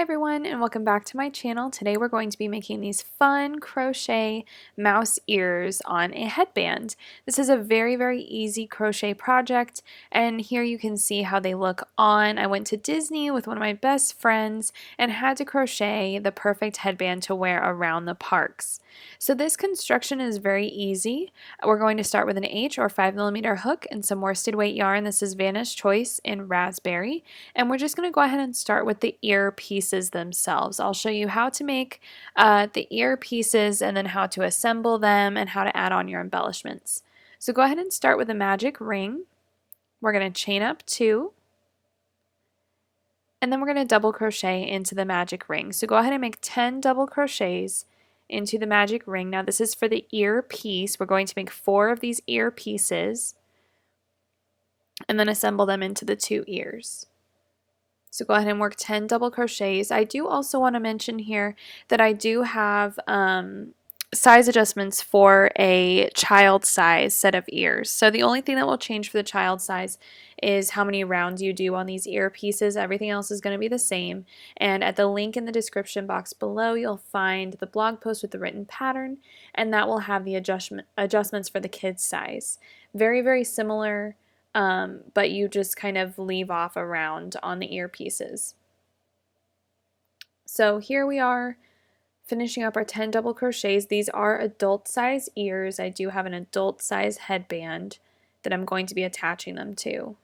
everyone, and welcome back to my channel. Today we're going to be making these fun crochet mouse ears on a headband. This is a very easy crochet project, and here you can see how they look on. I went to Disney with one of my best friends and had to crochet the perfect headband to wear around the parks. So this construction is very easy. We're going to start with an H or 5mm hook and some worsted weight yarn. This is Vanna's Choice in Raspberry, and we're just going to go ahead and start with the ear pieces themselves. I'll show you how to make the ear pieces and then how to assemble them and how to add on your embellishments. So go ahead and start with a magic ring. We're going to chain up 2, and then we're going to double crochet into the magic ring. So go ahead and make 10 double crochets into the magic ring. Now this is for the ear piece. We're going to make 4 of these ear pieces and then assemble them into the 2 ears. So go ahead and work 10 double crochets. I do also want to mention here that I do have size adjustments for a child size set of ears. So the only thing that will change for the child size is how many rounds you do on these ear pieces. Everything else is going to be the same. And at the link in the description box below, you'll find the blog post with the written pattern, and that will have the adjustments for the kids size. Very similar. But you just kind of leave off a round on the ear pieces. So here we are finishing up our 10 double crochets. These are adult size ears. I do have an adult size headband that I'm going to be attaching them to.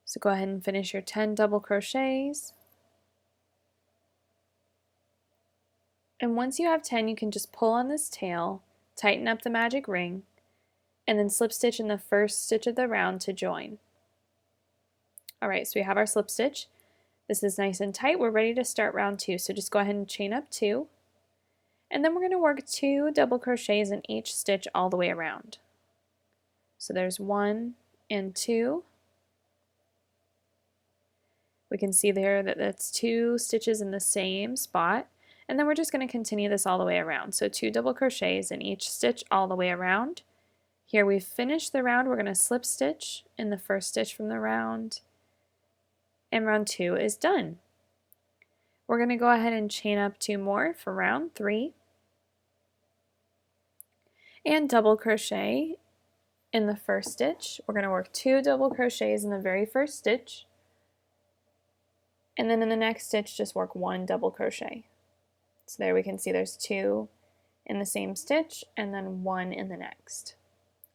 So go ahead and finish your 10 double crochets. And once you have 10, you can just pull on this tail, tighten up the magic ring, and then slip stitch in the first stitch of the round to join. Alright, so we have our slip stitch. This is nice and tight. We're ready to start round 2. So just go ahead and chain up 2. And then we're going to work 2 double crochets in each stitch all the way around. So there's 1 and 2. We can see there that that's 2 stitches in the same spot. And then we're just going to continue this all the way around. So 2 double crochets in each stitch all the way around. Here we've finished the round. We're going to slip stitch in the first stitch from the round. And round 2 is done. We're going to go ahead and chain up 2 more for round 3. And double crochet in the first stitch. We're going to work 2 double crochets in the very first stitch. And then in the next stitch, just work 1 double crochet. So there we can see there's 2 in the same stitch and then 1 in the next.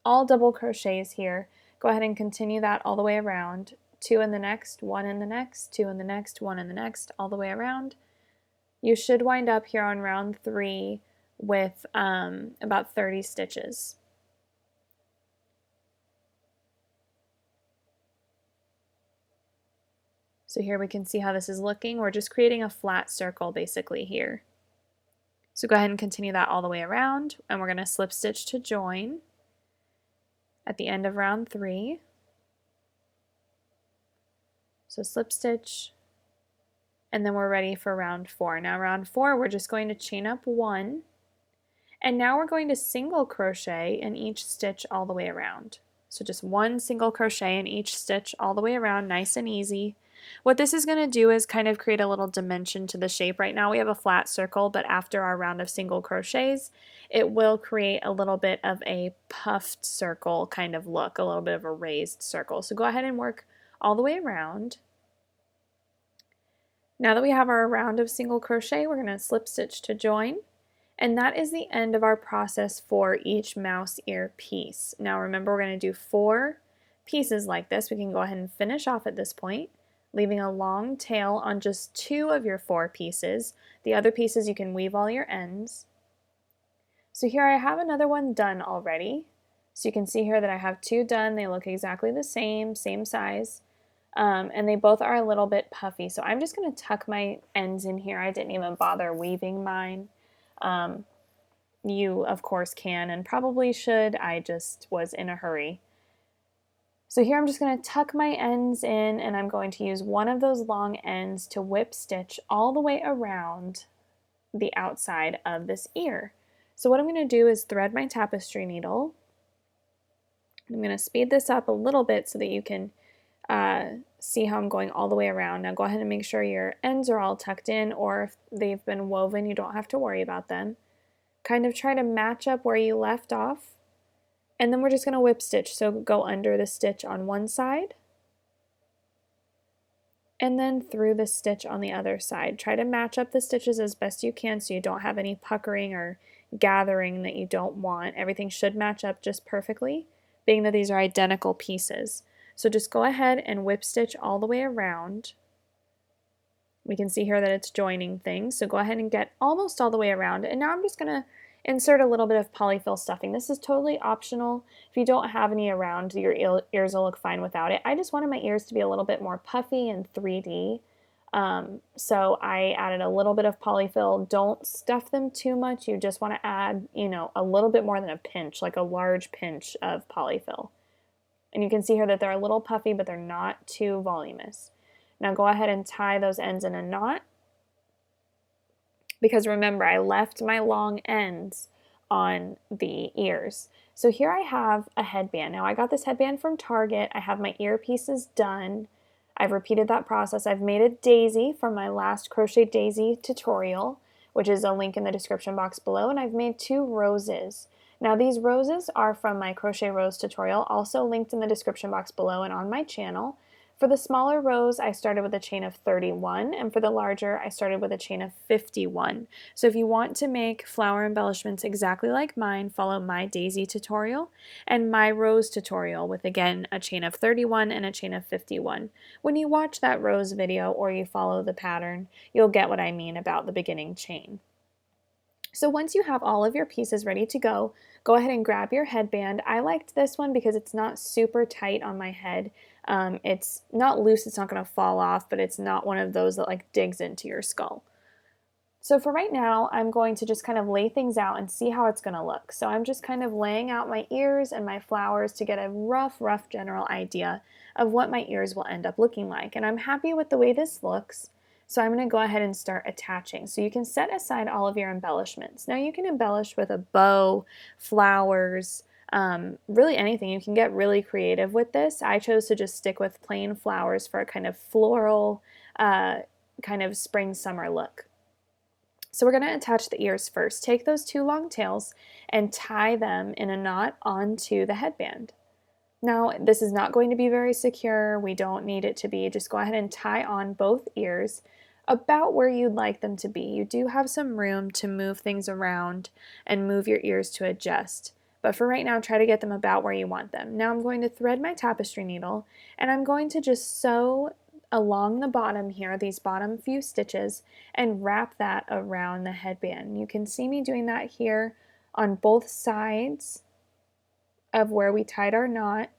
All double crochets here. Go ahead and continue that all the way around. 2 in the next, 1 in the next, 2 in the next, 1 in the next, all the way around. You should wind up here on round 3 with about 30 stitches. So here we can see how this is looking. We're just creating a flat circle basically here. So go ahead and continue that all the way around, and we're going to slip stitch to join at the end of round 3. So slip stitch, and then we're ready for round 4. Now round 4, we're just going to chain up 1, and now we're going to single crochet in each stitch all the way around. So just 1 single crochet in each stitch all the way around, nice and easy. What this is going to do is kind of create a little dimension to the shape. Right now we have a flat circle, but after our round of single crochets, it will create a little bit of a puffed circle kind of look, a little bit of a raised circle. So go ahead and work all the way around. Now that we have our round of single crochet, we're going to slip stitch to join, and that is the end of our process for each mouse ear piece. Now remember, we're going to do 4 pieces like this. We can go ahead and finish off at this point, leaving a long tail on just 2 of your 4 pieces. The other pieces you can weave all your ends. So here I have another one done already. So you can see here that I have 2 done. They look exactly the same size. And they both are a little bit puffy. So I'm just going to tuck my ends in here. I didn't even bother weaving mine. You of course can and probably should. I just was in a hurry. So here I'm just going to tuck my ends in, and I'm going to use one of those long ends to whip stitch all the way around the outside of this ear. So what I'm going to do is thread my tapestry needle. I'm going to speed this up a little bit so that you can See how I'm going all the way around. Now go ahead and make sure your ends are all tucked in, or if they've been woven, you don't have to worry about them. Kind of try to match up where you left off, and then we're just going to whip stitch. So go under the stitch on one side, and then through the stitch on the other side. Try to match up the stitches as best you can so you don't have any puckering or gathering that you don't want. Everything should match up just perfectly, being that these are identical pieces. So just go ahead and whip stitch all the way around. We can see here that it's joining things, so go ahead and get almost all the way around. And now I'm just going to insert a little bit of polyfill stuffing. This is totally optional. If you don't have any around, your ears will look fine without it. I just wanted my ears to be a little bit more puffy and 3D. So I added a little bit of polyfill. Don't stuff them too much. You just want to add, a little bit more than a pinch, like a large pinch of polyfill. And you can see here that they're a little puffy, but they're not too voluminous. Now go ahead and tie those ends in a knot, because remember, I left my long ends on the ears. So here I have a headband. Now I got this headband from Target. I have my earpieces done. I've repeated that process. I've made a daisy from my last crochet daisy tutorial, which is a link in the description box below, and I've made 2 roses. Now these roses are from my crochet rose tutorial, also linked in the description box below and on my channel. For the smaller rows, I started with a chain of 31, and for the larger, I started with a chain of 51. So if you want to make flower embellishments exactly like mine, follow my daisy tutorial and my rose tutorial with, again, a chain of 31 and a chain of 51. When you watch that rose video or you follow the pattern, you'll get what I mean about the beginning chain. So once you have all of your pieces ready to go ahead and grab your headband. I liked this one because it's not super tight on my head. It's not loose, it's not going to fall off, but it's not one of those that like digs into your skull. So for right now, I'm going to just kind of lay things out and see how it's going to look. So I'm just kind of laying out my ears and my flowers to get a rough general idea of what my ears will end up looking like. And I'm happy with the way this looks. So I'm going to go ahead and start attaching. So you can set aside all of your embellishments. Now you can embellish with a bow, flowers, really anything. You can get really creative with this. I chose to just stick with plain flowers for a kind of floral, kind of spring summer look. So we're going to attach the ears first. Take those 2 long tails and tie them in a knot onto the headband. Now, this is not going to be very secure. We don't need it to be. Just go ahead and tie on both ears about where you'd like them to be. You do have some room to move things around and move your ears to adjust. But for right now, try to get them about where you want them. Now I'm going to thread my tapestry needle, and I'm going to just sew along the bottom here, these bottom few stitches, and wrap that around the headband. You can see me doing that here on both sides of where we tied our knot.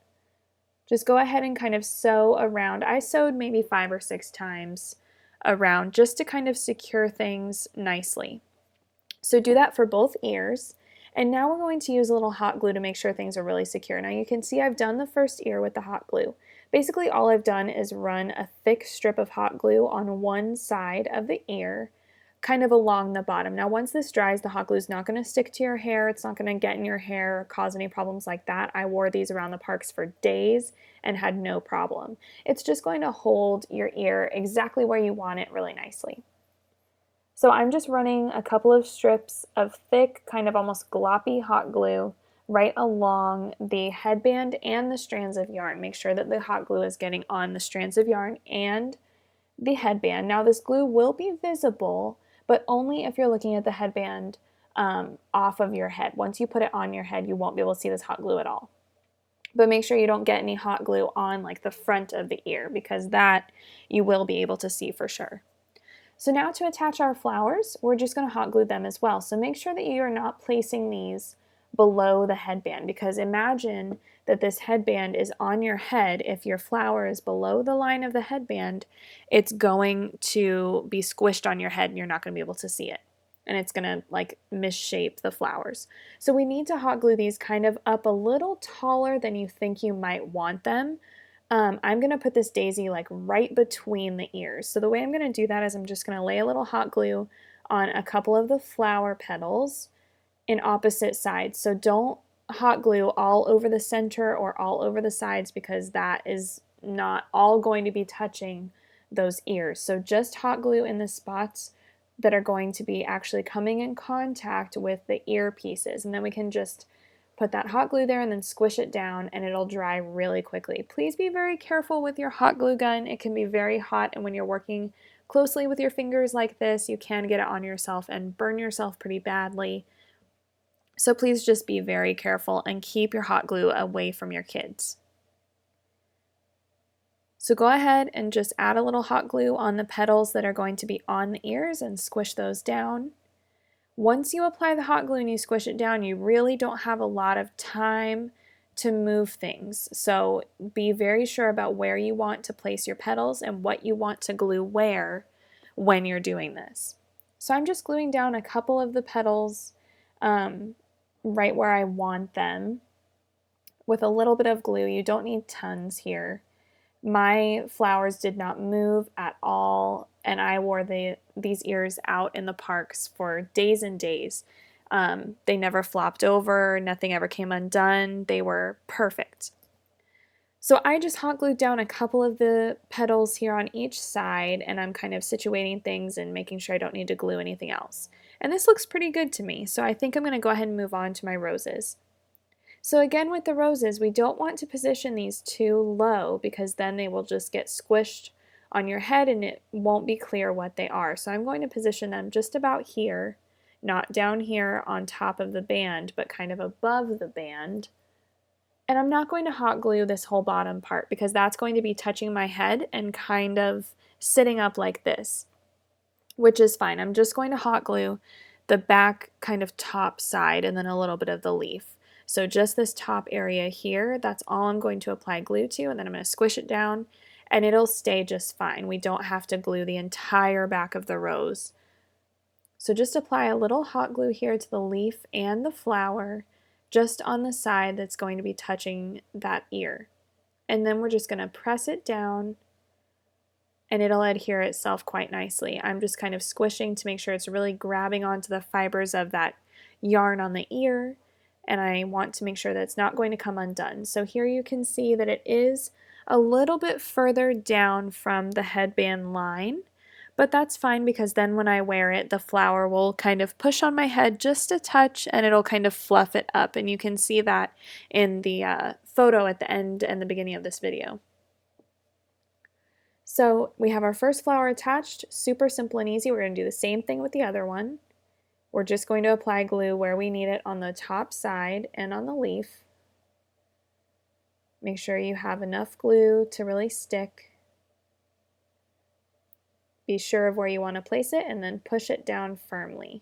Just go ahead and kind of sew around. I sewed maybe 5 or 6 times around just to kind of secure things nicely. So do that for both ears. And now we're going to use a little hot glue to make sure things are really secure. Now you can see I've done the first ear with the hot glue. Basically all I've done is run a thick strip of hot glue on one side of the ear, kind of along the bottom. Now once this dries, the hot glue is not going to stick to your hair. It's not going to get in your hair or cause any problems like that. I wore these around the parks for days and had no problem. It's just going to hold your ear exactly where you want it really nicely. So I'm just running a couple of strips of thick, kind of almost gloppy hot glue right along the headband and the strands of yarn. Make sure that the hot glue is getting on the strands of yarn and the headband. Now this glue will be visible, but only if you're looking at the headband off of your head. Once you put it on your head, you won't be able to see this hot glue at all. But make sure you don't get any hot glue on like the front of the ear, because that you will be able to see for sure. So now to attach our flowers, we're just going to hot glue them as well. So make sure that you're not placing these below the headband, because imagine that this headband is on your head. If your flower is below the line of the headband, it's going to be squished on your head and you're not going to be able to see it. And it's going to like misshape the flowers. So we need to hot glue these kind of up a little taller than you think you might want them. I'm going to put this daisy like right between the ears. So the way I'm going to do that is I'm just going to lay a little hot glue on a couple of the flower petals in opposite sides. So don't hot glue all over the center or all over the sides, because that is not all going to be touching those ears. So just hot glue in the spots that are going to be actually coming in contact with the ear pieces. And then we can just put that hot glue there and then squish it down and it'll dry really quickly. Please be very careful with your hot glue gun. It can be very hot, and when you're working closely with your fingers like this, you can get it on yourself and burn yourself pretty badly. So please just be very careful and keep your hot glue away from your kids. So go ahead and just add a little hot glue on the petals that are going to be on the ears and squish those down. Once you apply the hot glue and you squish it down, you really don't have a lot of time to move things. So be very sure about where you want to place your petals and what you want to glue where when you're doing this. So I'm just gluing down a couple of the petals right where I want them with a little bit of glue. You don't need tons here. My flowers did not move at all, and I wore these ears out in the parks for days and days. They never flopped over, nothing ever came undone. They were perfect. So I just hot glued down a couple of the petals here on each side, and I'm kind of situating things and making sure I don't need to glue anything else. And this looks pretty good to me, so I think I'm going to go ahead and move on to my roses. So again, with the roses, we don't want to position these too low because then they will just get squished on your head and it won't be clear what they are. So I'm going to position them just about here, not down here on top of the band, but kind of above the band. And I'm not going to hot glue this whole bottom part because that's going to be touching my head and kind of sitting up like this, which is fine. I'm just going to hot glue the back kind of top side and then a little bit of the leaf. So just this top area here, that's all I'm going to apply glue to, and then I'm going to squish it down and it'll stay just fine. We don't have to glue the entire back of the rose. So just apply a little hot glue here to the leaf and the flower, just on the side that's going to be touching that ear. And then we're just going to press it down and it'll adhere itself quite nicely. I'm just kind of squishing to make sure it's really grabbing onto the fibers of that yarn on the ear, and I want to make sure that it's not going to come undone. So here you can see that it is a little bit further down from the headband line, but that's fine because then when I wear it, the flower will kind of push on my head just a touch and it'll kind of fluff it up, and you can see that in the photo at the end and the beginning of this video. So we have our first flower attached, super simple and easy. We're going to do the same thing with the other one. We're just going to apply glue where we need it on the top side and on the leaf. Make sure you have enough glue to really stick. Be sure of where you want to place it and then push it down firmly.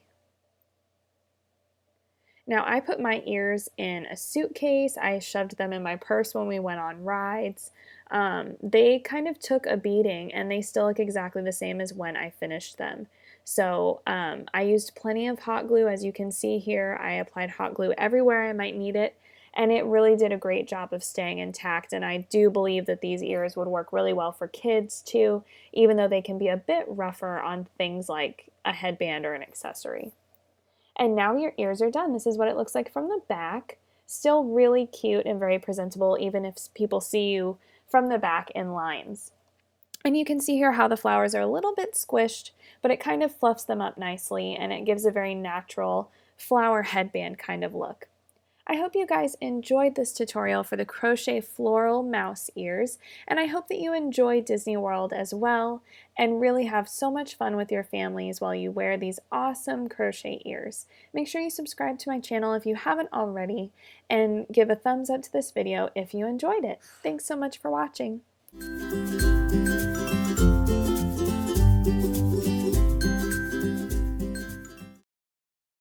Now I put my ears in a suitcase. I shoved them in my purse when we went on rides. They kind of took a beating and they still look exactly the same as when I finished them. So I used plenty of hot glue. As you can see here, I applied hot glue everywhere I might need it, and it really did a great job of staying intact. And I do believe that these ears would work really well for kids too, even though they can be a bit rougher on things like a headband or an accessory. And now your ears are done. This is what it looks like from the back. Still really cute and very presentable, even if people see you from the back in lines. And you can see here how the flowers are a little bit squished, but it kind of fluffs them up nicely and it gives a very natural flower headband kind of look. I hope you guys enjoyed this tutorial for the crochet floral mouse ears, and I hope that you enjoy Disney World as well and really have so much fun with your families while you wear these awesome crochet ears. Make sure you subscribe to my channel if you haven't already, and give a thumbs up to this video if you enjoyed it. Thanks so much for watching.